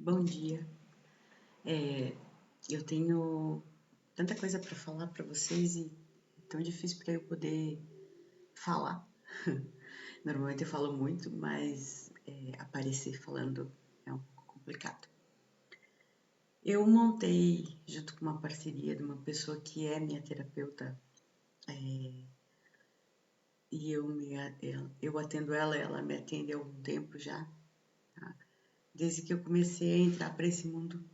Bom dia. Eu tenho tanta coisa para falar para vocês e é tão difícil para eu poder falar. Normalmente eu falo muito, mas aparecer falando é um pouco complicado. Eu montei, junto com uma parceria de uma pessoa que é minha terapeuta, e eu atendo ela me atende há algum tempo já, tá? Desde que eu comecei a entrar para esse mundo,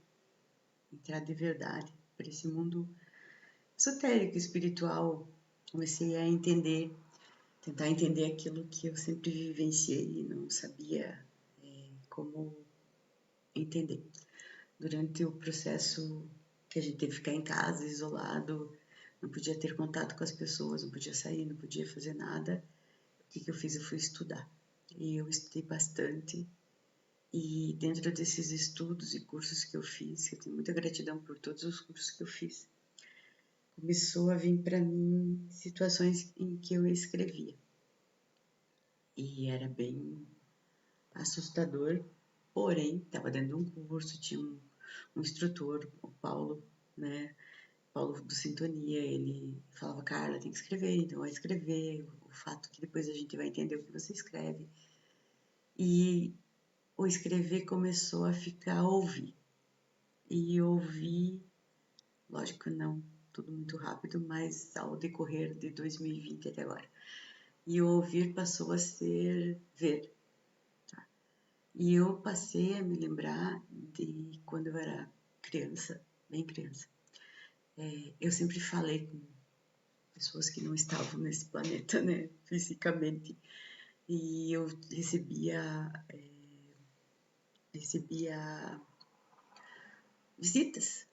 entrar de verdade, para esse mundo esotérico, espiritual, comecei a entender, tentar entender aquilo que eu sempre vivenciei e não sabia como entender. Durante o processo que a gente teve que ficar em casa, isolado, não podia ter contato com as pessoas, não podia sair, não podia fazer nada, o que eu fiz? Eu fui estudar. E eu estudei bastante. E dentro desses estudos e cursos que eu fiz, eu tenho muita gratidão por todos os cursos que eu fiz, começou a vir para mim situações em que eu escrevia. E era bem assustador, porém, estava dentro de um curso, tinha um instrutor, o Paulo, né? Paulo do Sintonia, ele falava, Carla, tem que escrever, então vai escrever, o fato que depois a gente vai entender o que você escreve. E o escrever começou a ficar a ouvir. E ouvir, lógico não, tudo muito rápido, mas ao decorrer de 2020 até agora. E o ouvir passou a ser ver. E eu passei a me lembrar de quando eu era criança, bem criança. Eu sempre falei com pessoas que não estavam nesse planeta, né, fisicamente. E eu recebia visitas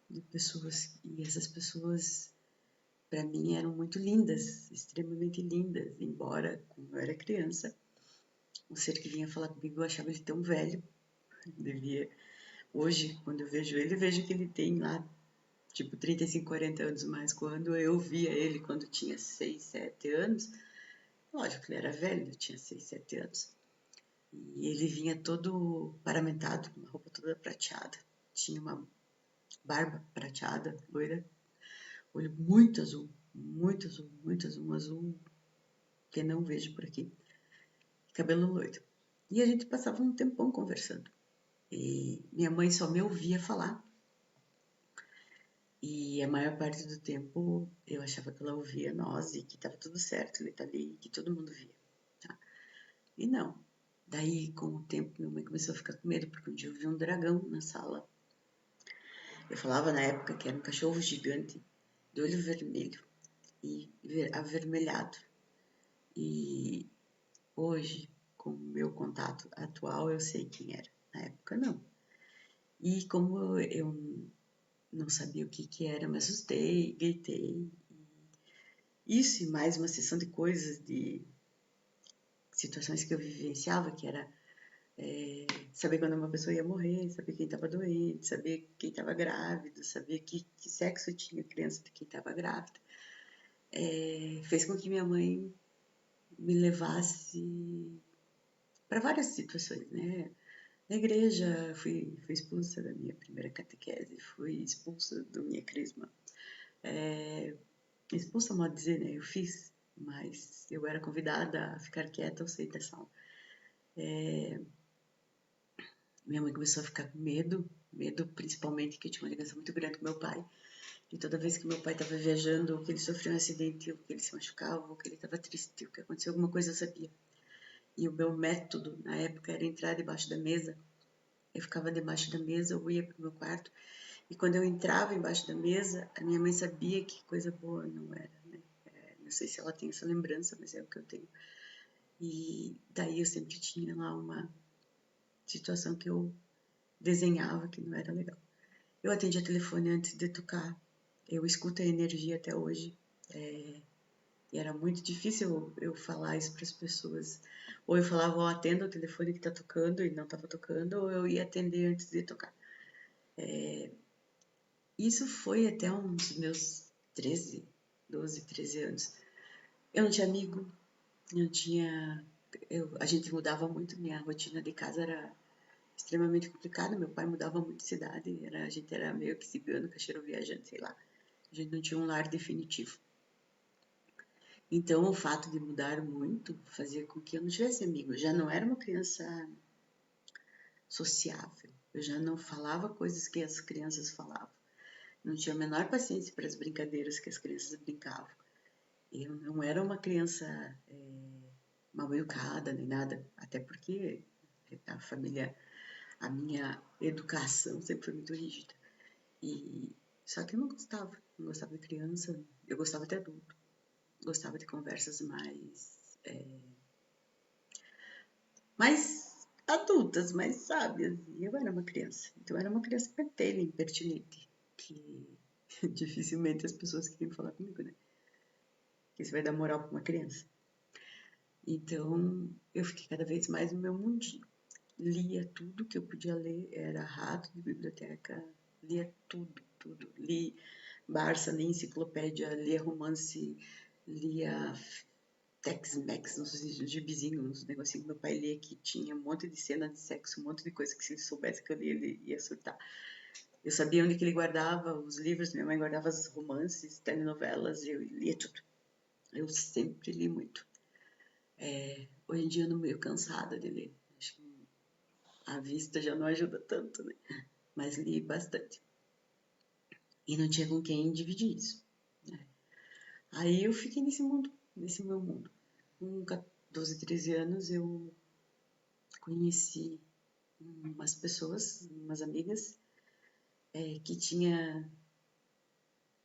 de pessoas. E essas pessoas, para mim, eram muito lindas, extremamente lindas. Embora, quando eu era criança, o ser que vinha falar comigo, eu achava ele tão velho. Devia. Hoje, quando eu vejo ele, eu vejo que ele tem lá tipo 35, 40 anos, mas quando eu via ele quando tinha 6, 7 anos, lógico que ele era velho, tinha 6, 7 anos. E ele vinha todo paramentado, com uma roupa toda prateada, tinha uma barba prateada, loira, olho muito azul, muito azul, muito azul, um azul que não vejo por aqui, cabelo loiro. E a gente passava um tempão conversando. E minha mãe só me ouvia falar. E a maior parte do tempo eu achava que ela ouvia nós e que estava tudo certo, ele tá ali, que todo mundo via. Tá? E não. Daí, com o tempo, minha mãe começou a ficar com medo, porque um dia eu vi um dragão na sala. Eu falava na época que era um cachorro gigante, de olho vermelho e avermelhado. E hoje, com o meu contato atual, eu sei quem era. Na época, não. E como eu não sabia o que era, me assustei, gritei. Isso e mais uma sessão de coisas, de situações que eu vivenciava, que era saber quando uma pessoa ia morrer, saber quem estava doente, saber quem estava grávido, saber que sexo tinha a criança de quem estava grávida. Fez com que minha mãe me levasse para várias situações, né? Na igreja, fui expulsa da minha primeira catequese, fui expulsa do minha crisma. Expulsa, modo dizer, né? Eu fiz, mas eu era convidada a ficar quieta ou sair da sala. Minha mãe começou a ficar com medo principalmente que eu tinha uma ligação muito grande com meu pai. E toda vez que meu pai estava viajando, ou que ele sofreu um acidente, ou que ele se machucava, ou que ele estava triste, ou que aconteceu alguma coisa, eu sabia. E o meu método na época era entrar debaixo da mesa. Eu ficava debaixo da mesa, eu ia para o meu quarto. E quando eu entrava embaixo da mesa, a minha mãe sabia que coisa boa não era, né? Não sei se ela tem essa lembrança, mas é o que eu tenho. E daí eu sempre tinha lá uma situação que eu desenhava que não era legal. Eu atendia telefone antes de tocar. Eu escuto a energia até hoje. E era muito difícil eu falar isso para as pessoas. Ou eu falava, ó, atenda o telefone que tá tocando e não estava tocando, ou eu ia atender antes de tocar. Isso foi até uns meus 13, 12, 13 anos. Eu não tinha amigo, não tinha. A gente mudava muito, minha rotina de casa era extremamente complicado. Meu pai mudava muito de cidade, a gente era meio que cigano, caixeiro viajante, sei lá. A gente não tinha um lar definitivo. Então, o fato de mudar muito fazia com que eu não tivesse amigos. Eu já não era uma criança sociável. Eu já não falava coisas que as crianças falavam. Não tinha a menor paciência para as brincadeiras que as crianças brincavam. Eu não era uma criança mal educada nem nada, até porque a família, a minha educação sempre foi muito rígida. E só que eu não gostava de criança, eu gostava de adulto, gostava de conversas mais adultas, mais sábias. E eu era uma criança, então eu era uma criança pentelha, impertinente, que dificilmente as pessoas queriam falar comigo, né? Que você vai dar moral para uma criança. Então, eu fiquei cada vez mais no meu mundinho. Lia tudo que eu podia ler, era rato de biblioteca, lia tudo, tudo. Li Barça, lia enciclopédia, lia romance, lia Tex-Mex, uns gibizinhos, uns negocinhos que meu pai lia que tinha um monte de cena de sexo, um monte de coisa que se ele soubesse que eu lia, ele ia surtar. Eu sabia onde que ele guardava os livros, minha mãe guardava os romances, telenovelas, eu lia tudo. Eu sempre li muito. Hoje em dia eu ando meio cansada de ler. Acho que a vista já não ajuda tanto, né? Mas li bastante. E não tinha com quem dividir isso. Né? Aí eu fiquei nesse mundo, nesse meu mundo. Com 12, 13 anos eu conheci umas pessoas, umas amigas, que tinha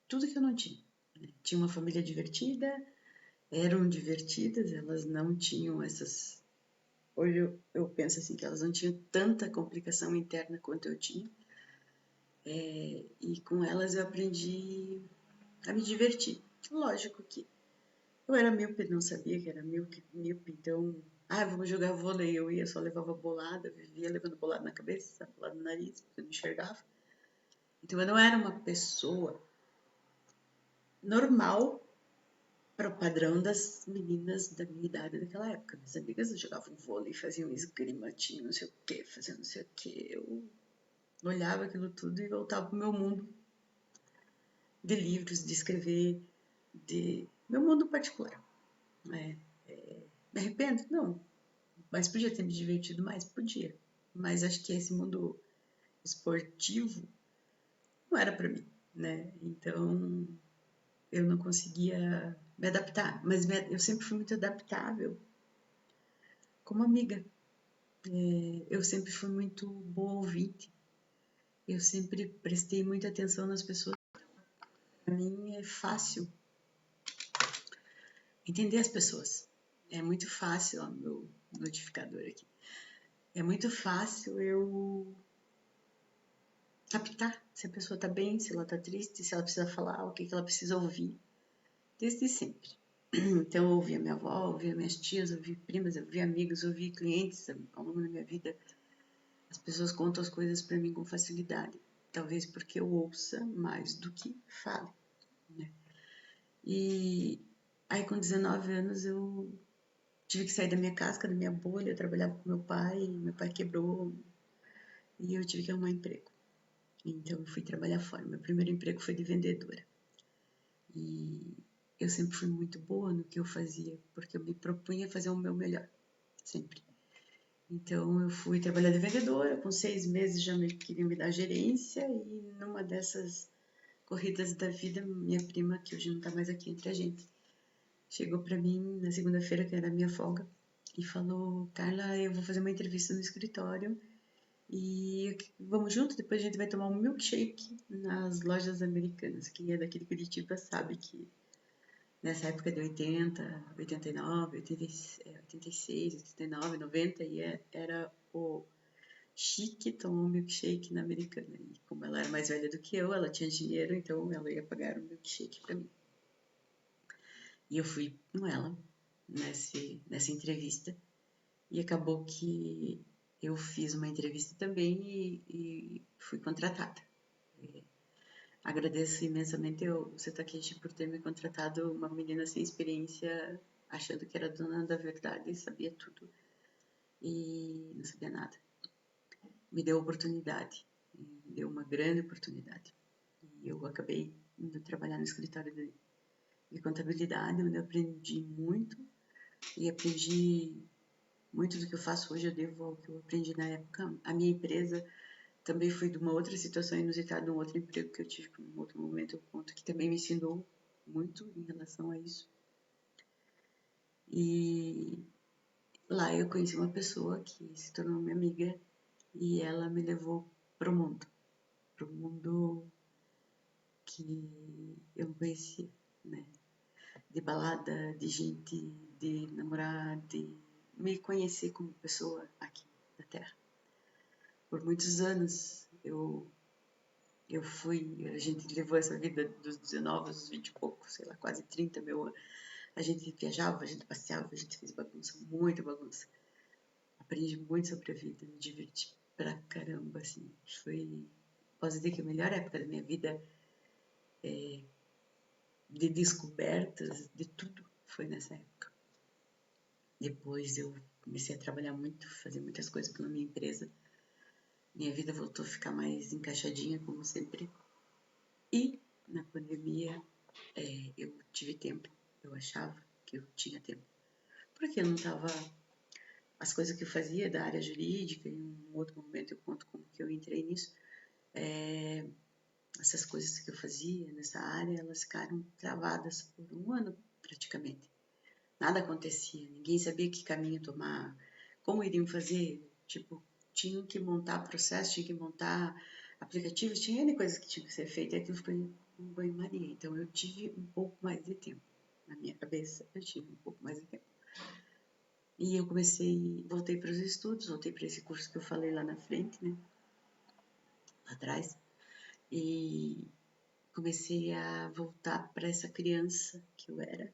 tudo que eu não tinha. Né? Tinha uma família divertida, eram divertidas, elas não tinham essas. Hoje eu penso assim que elas não tinham tanta complicação interna quanto eu tinha. E com elas eu aprendi a me divertir. Lógico que eu era míope, não sabia que era míope, então, vamos jogar vôlei, eu ia, só levava bolada, vivia levando bolada na cabeça, bolada no nariz, porque eu não enxergava. Então eu não era uma pessoa normal para o padrão das meninas da minha idade naquela época. Minhas amigas jogavam vôlei, faziam esgrima, tinham não sei o que, faziam não sei o que. Eu olhava aquilo tudo e voltava pro meu mundo de livros, de escrever, de meu mundo particular. Né? Me arrependo? Não. Mas podia ter me divertido mais? Podia. Mas acho que esse mundo esportivo não era para mim, né? Então eu não conseguia me adaptar. Mas eu sempre fui muito adaptável como amiga. Eu sempre fui muito boa ouvinte. Eu sempre prestei muita atenção nas pessoas. Para mim é fácil entender as pessoas. É muito fácil, ó, meu notificador aqui. É muito fácil eu captar se a pessoa tá bem, se ela tá triste, se ela precisa falar, o que ela precisa ouvir, desde sempre. Então eu ouvia minha avó, ouvia minhas tias, ouvia primas, ouvia amigos, ouvia clientes ao longo da minha vida. As pessoas contam as coisas para mim com facilidade, talvez porque eu ouça mais do que fale, né? E aí com 19 anos eu tive que sair da minha casca, da minha bolha, eu trabalhava com meu pai quebrou e eu tive que arrumar emprego. Então eu fui trabalhar fora. Meu primeiro emprego foi de vendedora. E eu sempre fui muito boa no que eu fazia, porque eu me propunha a fazer o meu melhor, sempre. Então eu fui trabalhar de vendedora, com 6 meses já me queriam me dar gerência e numa dessas corridas da vida, minha prima, que hoje não tá mais aqui entre a gente, chegou para mim na segunda-feira, que era a minha folga, e falou: Carla, eu vou fazer uma entrevista no escritório e vamos junto, depois a gente vai tomar um milkshake nas lojas americanas. Quem é daqui de Curitiba sabe que nessa época de 80, 89, 86, 89, 90, era o chique tomar um milkshake na americana. E como ela era mais velha do que eu, ela tinha dinheiro, então ela ia pagar um milkshake para mim. E eu fui com ela nessa entrevista. E acabou que eu fiz uma entrevista também e fui contratada. Agradeço imensamente o Setakeshi por ter me contratado, uma menina sem experiência, achando que era dona da verdade e sabia tudo. E não sabia nada. me deu oportunidade, me deu uma grande oportunidade. E eu acabei indo trabalhar no escritório de contabilidade, onde eu aprendi muito, e aprendi muito do que eu faço hoje, eu devo ao que eu aprendi na época. A minha empresa também foi de uma outra situação inusitada, de um outro emprego que eu tive num outro momento, eu conto, que também me ensinou muito em relação a isso. E lá eu conheci uma pessoa que se tornou minha amiga e ela me levou pro mundo que eu não conhecia, né? De balada, de gente, de namorar, de me conhecer como pessoa aqui na Terra. Por muitos anos a gente levou essa vida dos 19 aos 20 e pouco, sei lá, quase 30 meu. A gente viajava, a gente passeava, a gente fez bagunça, muita bagunça. Aprendi muito sobre a vida, me diverti pra caramba, assim. Posso dizer que a melhor época da minha vida de descobertas, de tudo, foi nessa época. Depois eu comecei a trabalhar muito, fazer muitas coisas pela minha empresa. Minha vida voltou a ficar mais encaixadinha, como sempre. E na pandemia eu tive tempo. Eu achava que eu tinha tempo. Porque eu não estava. As coisas que eu fazia da área jurídica, em um outro momento eu conto como que eu entrei nisso. Essas coisas que eu fazia nessa área, elas ficaram travadas por um ano praticamente. Nada acontecia, ninguém sabia que caminho tomar, como iriam fazer. Tipo, tinham que montar processo, tinham que montar aplicativos, tinha N coisas que tinham que ser feitas e aquilo foi um banho-maria. Então eu tive um pouco mais de tempo. Na minha cabeça, eu tive um pouco mais de tempo. E eu voltei para os estudos, voltei para esse curso que eu falei lá na frente, né? Lá atrás. E comecei a voltar para essa criança que eu era,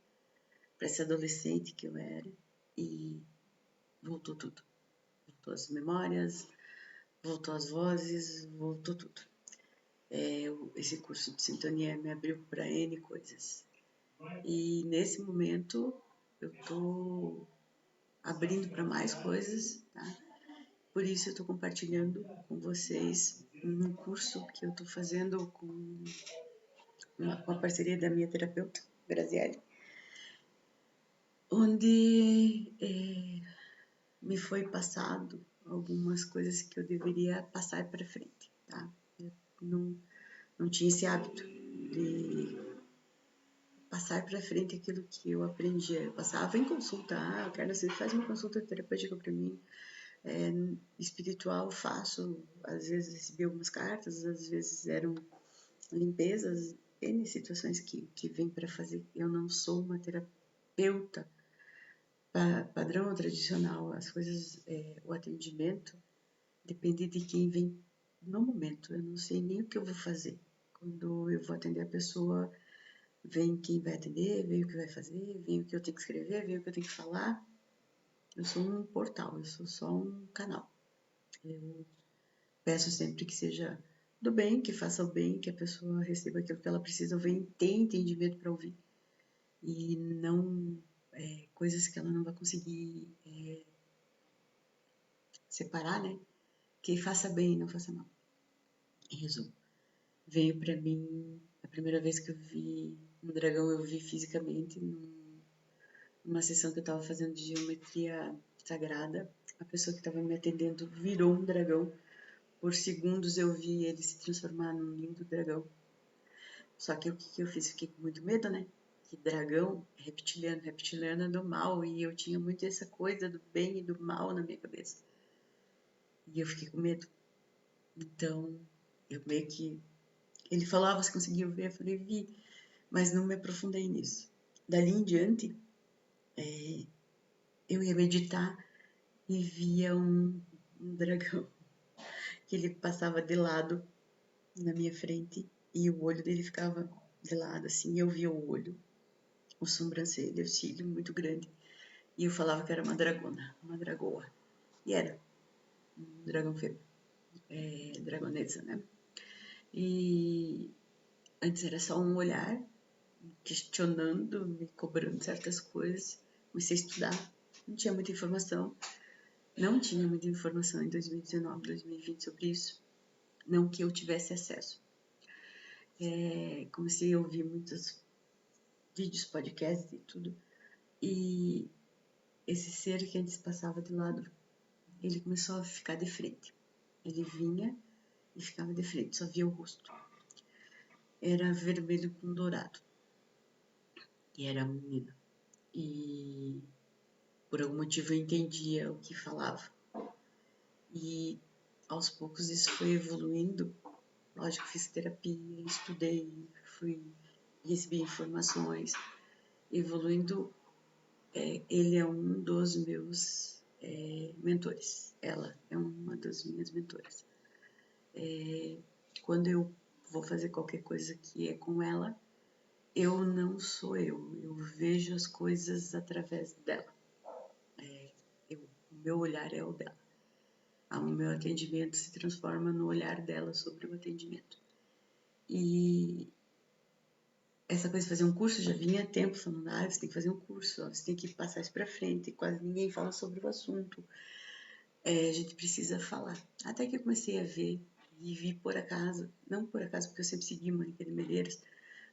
para essa adolescente que eu era, e voltou tudo. Voltou as memórias, voltou as vozes, voltou tudo. Esse curso de sintonia me abriu para N coisas. E nesse momento eu tô abrindo para mais coisas, tá? Por isso eu tô compartilhando com vocês um curso que eu tô fazendo com a parceria da minha terapeuta, Graziele, onde me foi passado algumas coisas que eu deveria passar para frente, tá? Eu não tinha esse hábito de passar para frente aquilo que eu aprendia. Eu passava em consulta, Carla, você faz uma consulta terapêutica para mim, espiritual, faço, às vezes recebi algumas cartas, às vezes eram limpezas, N situações que vêm para fazer. Eu não sou uma terapeuta padrão tradicional, as coisas, o atendimento depende de quem vem no momento. Eu não sei nem o que eu vou fazer. Quando eu vou atender a pessoa, vem quem vai atender, vem o que vai fazer, vem o que eu tenho que escrever, vem o que eu tenho que falar. Eu sou um portal, eu sou só um canal. Eu peço sempre que seja do bem, que faça o bem, que a pessoa receba aquilo que ela precisa ouvir, tenha entendimento para ouvir. E não coisas que ela não vai conseguir separar, né? Que faça bem e não faça mal. Em resumo, veio para mim a primeira vez que eu vi um dragão, eu vi fisicamente numa sessão que eu estava fazendo de geometria sagrada. A pessoa que estava me atendendo virou um dragão. Por segundos eu vi ele se transformar num lindo dragão. Só que o que eu fiz? Fiquei com muito medo, né? Que dragão é reptiliano, reptiliano é do mal, e eu tinha muito essa coisa do bem e do mal na minha cabeça. E eu fiquei com medo. Então, eu meio que... Ele falava, você conseguiu ver? Eu falei, vi, mas não me aprofundei nisso. Dali em diante, eu ia meditar e via um dragão que ele passava de lado na minha frente e o olho dele ficava de lado, assim, eu via o olho, o sobrancelha, o cílio muito grande. E eu falava que era uma dragona, uma dragoa. E era um dragão fêmea, dragonesa, né? E antes era só um olhar, questionando, me cobrando certas coisas. Comecei a estudar, não tinha muita informação. Não tinha muita informação em 2019, 2020 sobre isso, não que eu tivesse acesso. Comecei a ouvir muitos vídeos, podcasts e tudo, e esse ser que antes passava de lado, ele começou a ficar de frente. Ele vinha e ficava de frente, só via o rosto. Era vermelho com dourado. E era um menino. E por algum motivo eu entendia o que falava. E aos poucos isso foi evoluindo. Lógico, fiz terapia, estudei, recebi informações. Evoluindo, ele é um dos meus mentores. Ela é uma das minhas mentoras. Quando eu vou fazer qualquer coisa que é com ela, eu não sou eu vejo as coisas através dela. O meu olhar é o dela. O meu atendimento se transforma no olhar dela sobre o atendimento. E essa coisa de fazer um curso, já vinha há tempo falando, você tem que fazer um curso, você tem que passar isso para frente, quase ninguém fala sobre o assunto. A gente precisa falar. Até que eu comecei a ver e vi por acaso, não por acaso porque eu sempre segui Mônica de Medeiros,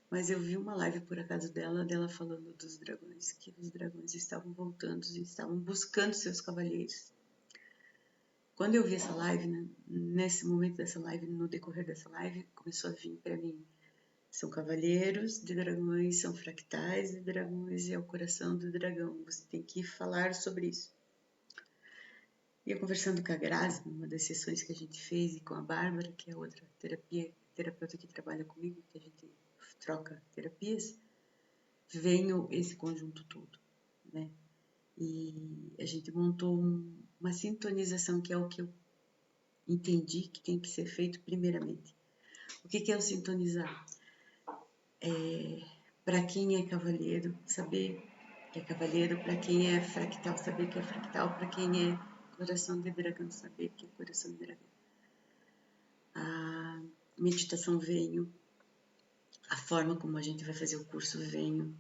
mas eu vi uma live por acaso dela falando dos dragões, que os dragões estavam voltando e estavam buscando seus cavaleiros. Quando eu vi essa live, né, nesse momento dessa live, no decorrer dessa live, começou a vir para mim. São cavaleiros de dragões, são fractais de dragões e é o coração do dragão. Você tem que falar sobre isso. E eu conversando com a Grazi, numa das sessões que a gente fez, e com a Bárbara, que é outra terapeuta que trabalha comigo, que a gente troca terapias, veio esse conjunto todo, né? E a gente montou uma sintonização, que é o que eu entendi que tem que ser feito primeiramente. O que é o sintonizar? Para quem é cavaleiro, saber que é cavaleiro, para quem é fractal, saber que é fractal, para quem é coração de dragão, saber que é coração de dragão. A meditação veio, a forma como a gente vai fazer o curso veio.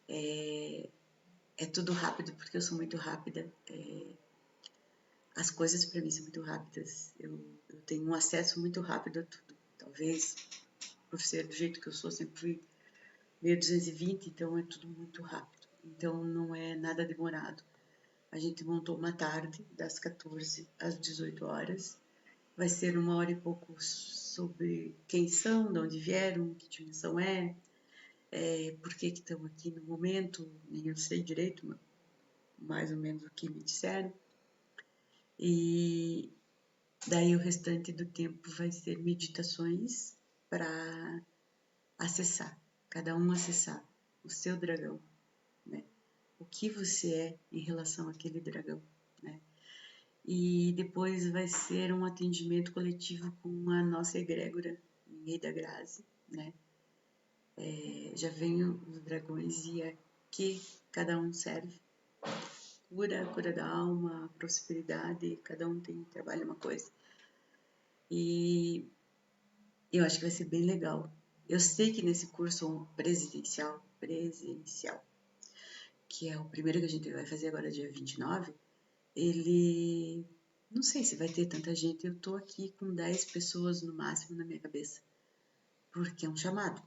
É tudo rápido, porque eu sou muito rápida. As coisas para mim são muito rápidas. Eu tenho um acesso muito rápido a tudo. Talvez por ser do jeito que eu sou, sempre fui meio 220, então é tudo muito rápido. Então não é nada demorado. A gente montou uma tarde, das 14 às 18 horas. Vai ser 1 hora e pouco sobre quem são, de onde vieram, que dimensão por que estão aqui no momento, nem eu sei direito, mas mais ou menos o que me disseram. E daí o restante do tempo vai ser meditações para acessar, cada um acessar o seu dragão, né? O que você é em relação àquele dragão, né? E depois vai ser um atendimento coletivo com a nossa egrégora, Rei da Grazi, né? Já vem os dragões e a que cada um serve. Cura da alma, prosperidade, cada um trabalha uma coisa. E eu acho que vai ser bem legal. Eu sei que nesse curso presencial, que é o primeiro que a gente vai fazer agora, dia 29, ele... Não sei se vai ter tanta gente, eu tô aqui com 10 pessoas no máximo na minha cabeça. Porque é um chamado,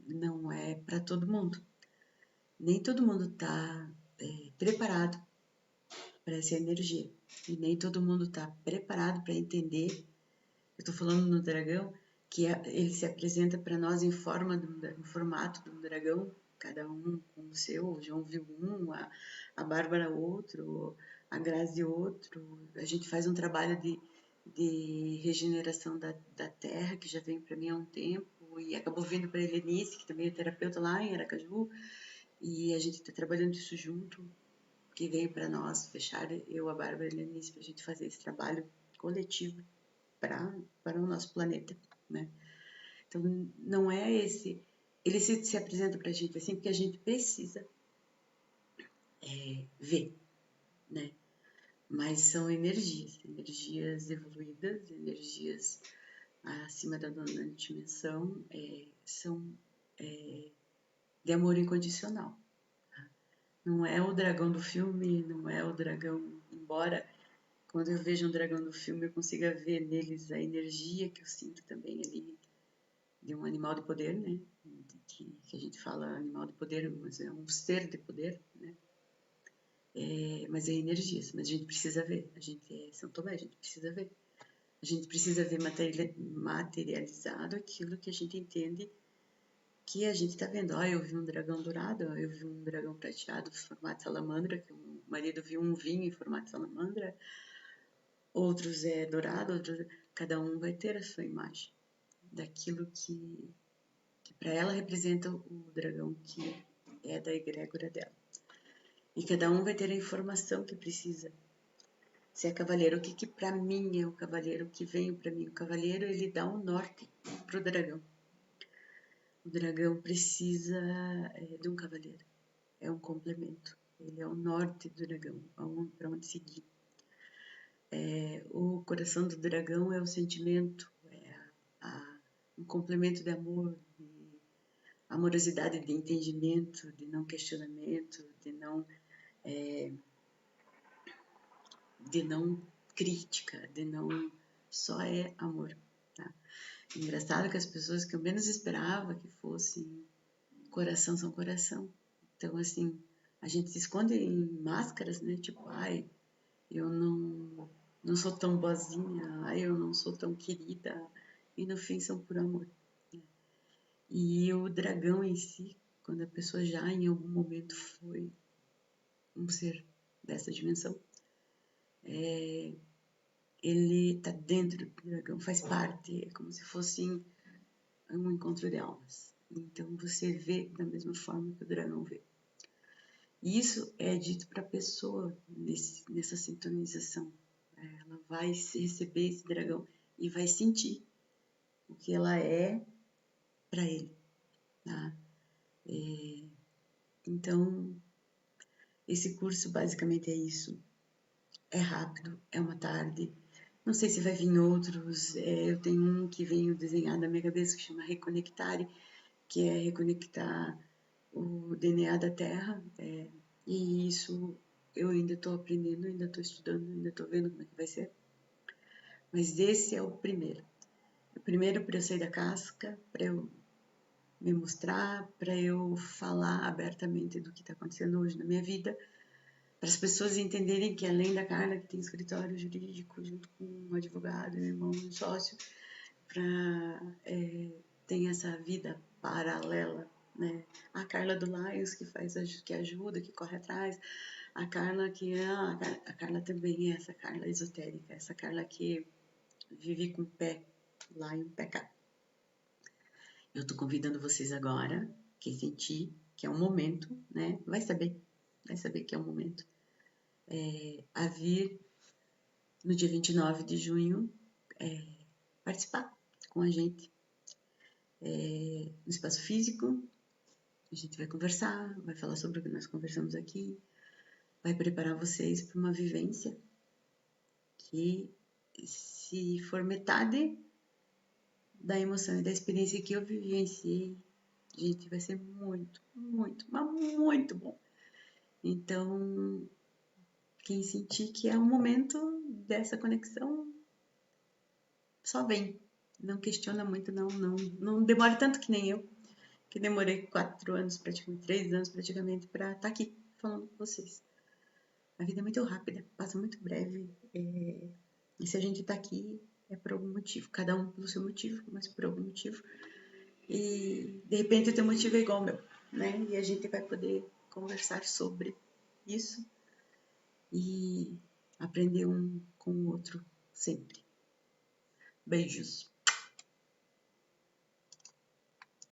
não é para todo mundo. Nem todo mundo tá preparado para essa energia. E nem todo mundo tá preparado para entender. Eu tô falando no dragão, que ele se apresenta para nós em formato de um dragão, cada um com o seu. O João viu um, a Bárbara outro, a Grazi outro. A gente faz um trabalho de regeneração da terra, que já vem para mim há um tempo, e acabou vindo para a Helenice, que também é terapeuta lá em Aracaju, e a gente está trabalhando isso junto, que veio para nós fechar, eu, a Bárbara e a Helenice, para a gente fazer esse trabalho coletivo para o nosso planeta, né? Então, não é esse... Ele se apresenta para a gente assim porque a gente precisa ver, né? Mas são energias evoluídas, energias acima da nona dimensão, são de amor incondicional. Tá? Não é o dragão do filme, não é o dragão, embora quando eu vejo um dragão no filme, eu consigo ver neles a energia que eu sinto também ali de um animal de poder, né? Que a gente fala animal de poder, mas é um ser de poder, né? Mas é energias, mas a gente precisa ver. A gente é São Tomé, a gente precisa ver. A gente precisa ver materializado aquilo que a gente entende que a gente está vendo. Eu vi um dragão dourado, eu vi um dragão prateado em formato de salamandra, que o marido viu um vinho em formato de salamandra, outros é dourado, outros... cada um vai ter a sua imagem daquilo que para ela representa o dragão que é da egrégora dela. E cada um vai ter a informação que precisa. Se é cavaleiro, o que para mim é o cavaleiro, o que veio para mim? O cavaleiro, ele dá um norte pro dragão. O dragão precisa de um cavaleiro. É um complemento. Ele é o norte do dragão, para onde seguir. O coração do dragão é o sentimento, um complemento de amor, de amorosidade, de entendimento, de não questionamento, de não crítica, de não... Só é amor. Tá? Engraçado que as pessoas que eu menos esperava que fossem coração são coração. Então, assim, a gente se esconde em máscaras, né? Tipo, eu não sou tão boazinha, eu não sou tão querida. E no fim são por amor. Né? E o dragão em si, quando a pessoa já em algum momento foi um ser dessa dimensão, ele tá dentro do dragão, faz parte, é como se fosse um encontro de almas. Então você vê da mesma forma que o dragão vê. E isso é dito para a pessoa nessa sintonização. Ela vai receber esse dragão e vai sentir o que ela é para ele. Tá? Então, esse curso basicamente é isso. É rápido, é uma tarde. Não sei se vai vir outros. Eu tenho um que veio desenhado na minha cabeça que chama Reconectare, que é reconectar o DNA da Terra. E isso eu ainda estou aprendendo, ainda estou estudando, ainda estou vendo como é que vai ser. Mas esse é o primeiro. O primeiro para eu sair da casca, para eu me mostrar, para eu falar abertamente do que está acontecendo hoje na minha vida, para as pessoas entenderem que além da Carla, que tem escritório jurídico junto com um advogado, um irmão, um sócio, tem essa vida paralela, né? A Carla do Lions, que faz, que ajuda, que corre atrás, a Carla a Carla também é essa Carla esotérica, essa Carla que vive com o pé lá e um pé cá. Eu tô convidando vocês agora, quem sentir que é um momento, né? Vai saber que é um momento, a vir no dia 29 de junho participar com a gente no espaço físico. A gente vai conversar, vai falar sobre o que nós conversamos aqui, vai preparar vocês para uma vivência que, se for metade da emoção e da experiência que eu vivenciei, gente, vai ser muito, muito, mas muito bom. Então, quem sentir que é o momento dessa conexão, só vem. Não questiona muito, não demore tanto que nem eu, que demorei 4 anos, praticamente 3 anos praticamente, para estar aqui falando com vocês. A vida é muito rápida, passa muito breve, e se a gente está aqui é por algum motivo, cada um pelo seu motivo, mas por algum motivo. E de repente o teu motivo é igual ao meu, né? E a gente vai poder conversar sobre isso e aprender um com o outro sempre. Beijos.